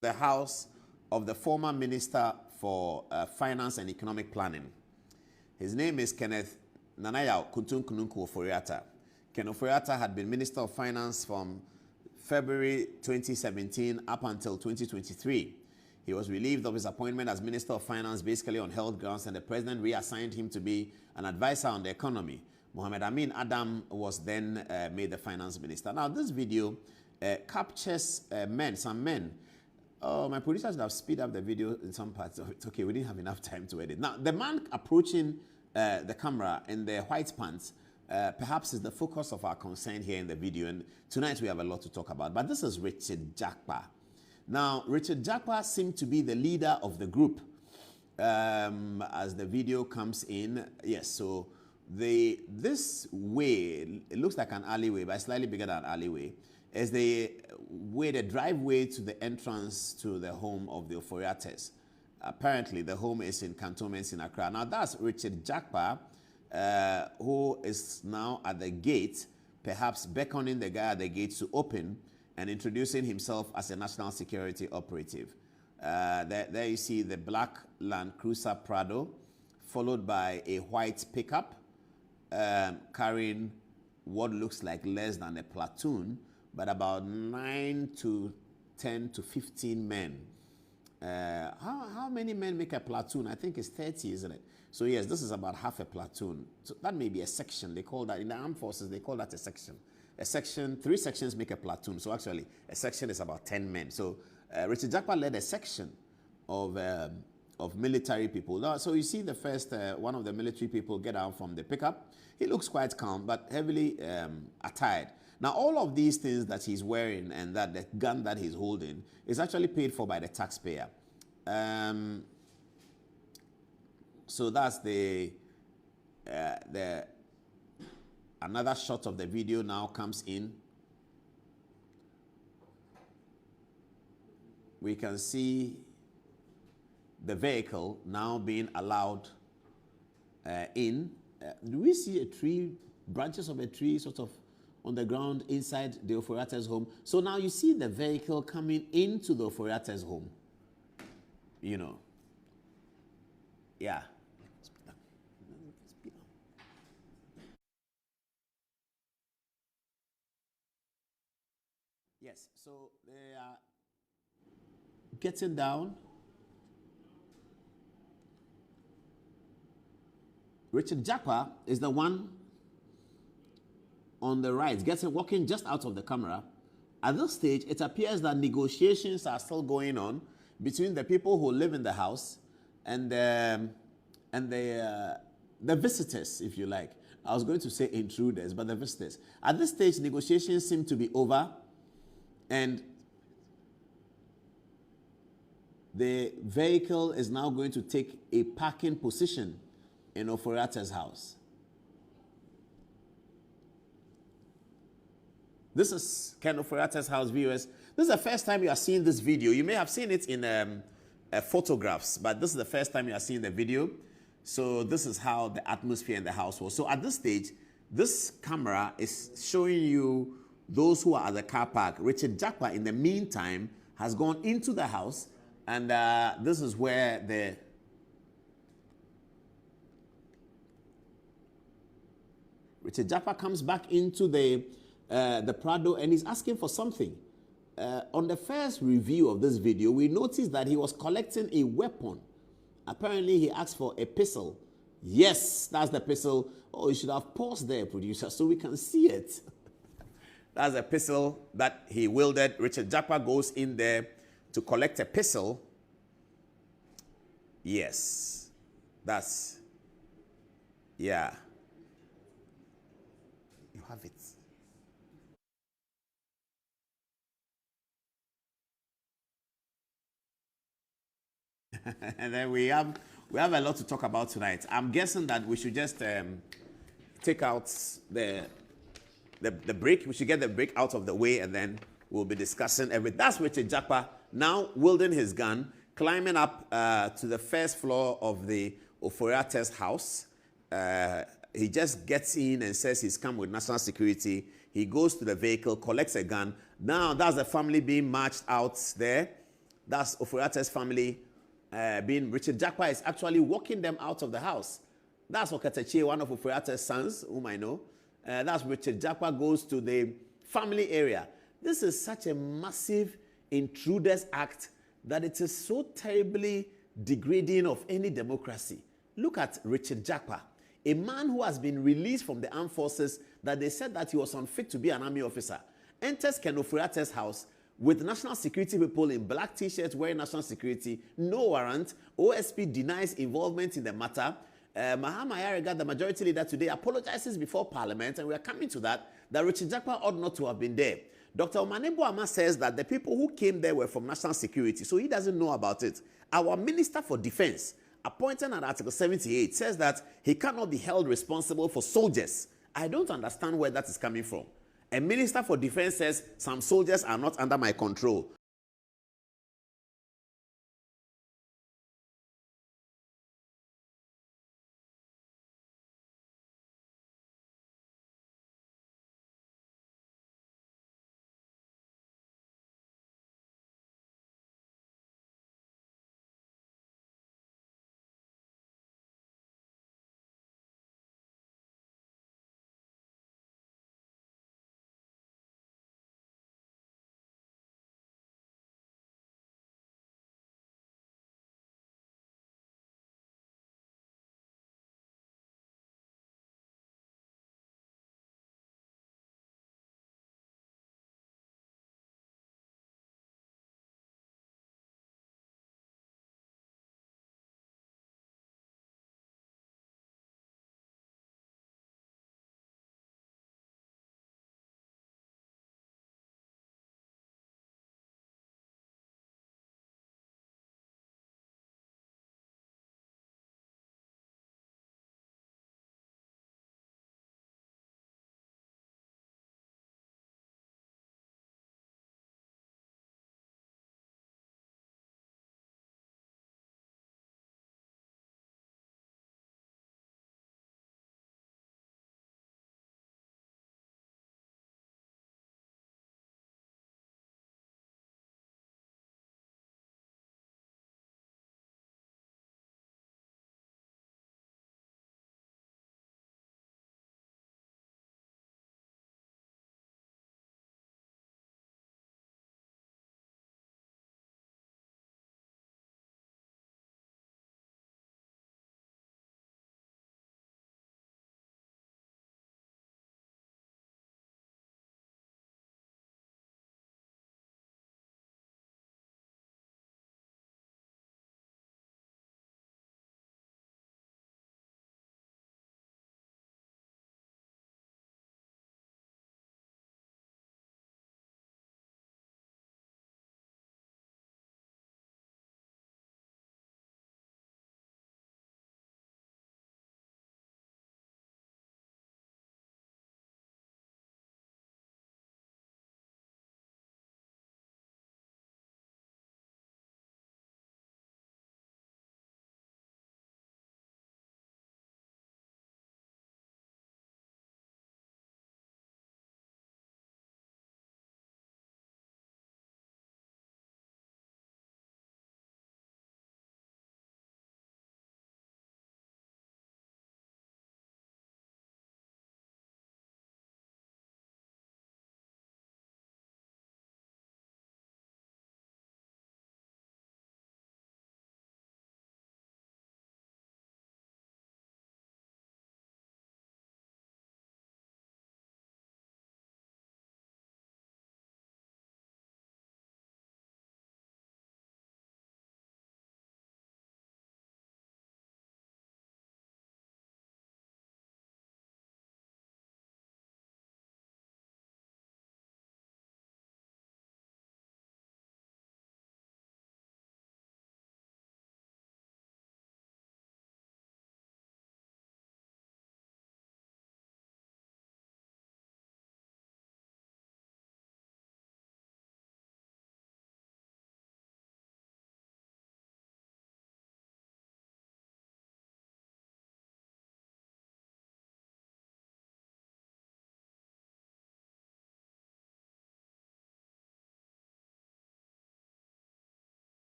the house of the former Minister for Finance and Economic Planning. His name is Kenneth Ofori-Atta. Ken Ofori-Atta had been Minister of Finance from February 2017 up until 2023. He was relieved of his appointment as Minister of Finance basically on health grounds, and the President reassigned him to be an advisor on the economy. Mohamed Amin Adam was then made the Finance Minister. Now, this video captures some men. Oh, my producers have speed up the video in some parts of it. Okay, we didn't have enough time to edit. Now, the man approaching the camera in the white pants perhaps is the focus of our concern here in the video, and tonight we have a lot to talk about. But this is Richard Jakpa. Now, Richard Jakpa seemed to be the leader of the group as the video comes in. Yes, so this way, it looks like an alleyway, but slightly bigger than an alleyway, is the driveway to the entrance to the home of the Ofori-Attas. Apparently, the home is in Cantonments in Accra. Now, that's Richard Jakpa, who is now at the gate, perhaps beckoning the guy at the gate to open and introducing himself as a national security operative. There you see the black Land Cruiser Prado, followed by a white pickup carrying what looks like less than a platoon, but about 9 to 10 to 15 men. How many men make a platoon? I think it's 30, isn't it? So yes, this is about half a platoon. So that may be a section. They call that, in the armed forces, they call that a section. A section, 3 sections make a platoon. So actually, a section is about 10 men. So Richard Jakpa led a section of military people. Now, so you see the first, one of the military people get out from the pickup. He looks quite calm, but heavily attired. Now, all of these things that he's wearing and that the gun that he's holding is actually paid for by the taxpayer. So that's another shot of the video now comes in. We can see the vehicle now being allowed in. Do we see a tree, branches of a tree sort of on the ground inside the Ofori-Atta's home? So now you see the vehicle coming into the Ofori-Atta's home. You know. Yeah. Yes, so they are getting down. Richard Jakpa is the one on the right, walking just out of the camera. At this stage, it appears that negotiations are still going on between the people who live in the house and the visitors, if you like. I was going to say intruders, but the visitors. At this stage, negotiations seem to be over, and the vehicle is now going to take a parking position in Ofori-Atta's house. This is Ken Ofori-Atta's house, viewers. This is the first time you are seeing this video. You may have seen it in photographs, but this is the first time you are seeing the video. So this is how the atmosphere in the house was. So at this stage, this camera is showing you those who are at the car park. Richard Jakpa, in the meantime, has gone into the house, and this is where Richard Jakpa comes back into the Prado, and he's asking for something. On the first review of this video, we noticed that he was collecting a weapon. Apparently, he asked for a pistol. Yes, that's the pistol. Oh, you should have paused there, producer, so we can see it. That's a pistol that he wielded. Richard Jakpa goes in there to collect a pistol. Yes, that's, yeah. You have it. And then we have a lot to talk about tonight. I'm guessing that we should just take out the break. We should get the break out of the way, and then we'll be discussing everything. That's Richard Jakpa now wielding his gun, climbing up to the first floor of the Ofori-Atta's house. He just gets in and says he's come with national security. He goes to the vehicle, collects a gun. Now that's the family being marched out there. That's Ofori-Atta's family, being Richard Jakpa, is actually walking them out of the house. That's Okatachi, one of Ofori-Atta's sons, whom I know. That's Richard Jakpa goes to the family area. This is such a massive intruders act that it is so terribly degrading of any democracy. Look at Richard Jakpa, a man who has been released from the armed forces that they said that he was unfit to be an army officer, enters Ken Ofori-Atta's house with national security people in black t-shirts wearing national security, no warrant. OSP denies involvement in the matter. Mahama Yarega, the majority leader today, apologizes before Parliament, and we are coming to that Richard Jakpa ought not to have been there. Dr. Omanebo Ama says that the people who came there were from national security, so he doesn't know about it. Our Minister for Defense, appointed under Article 78, says that he cannot be held responsible for soldiers. I don't understand where that is coming from. A Minister for Defense says some soldiers are not under my control.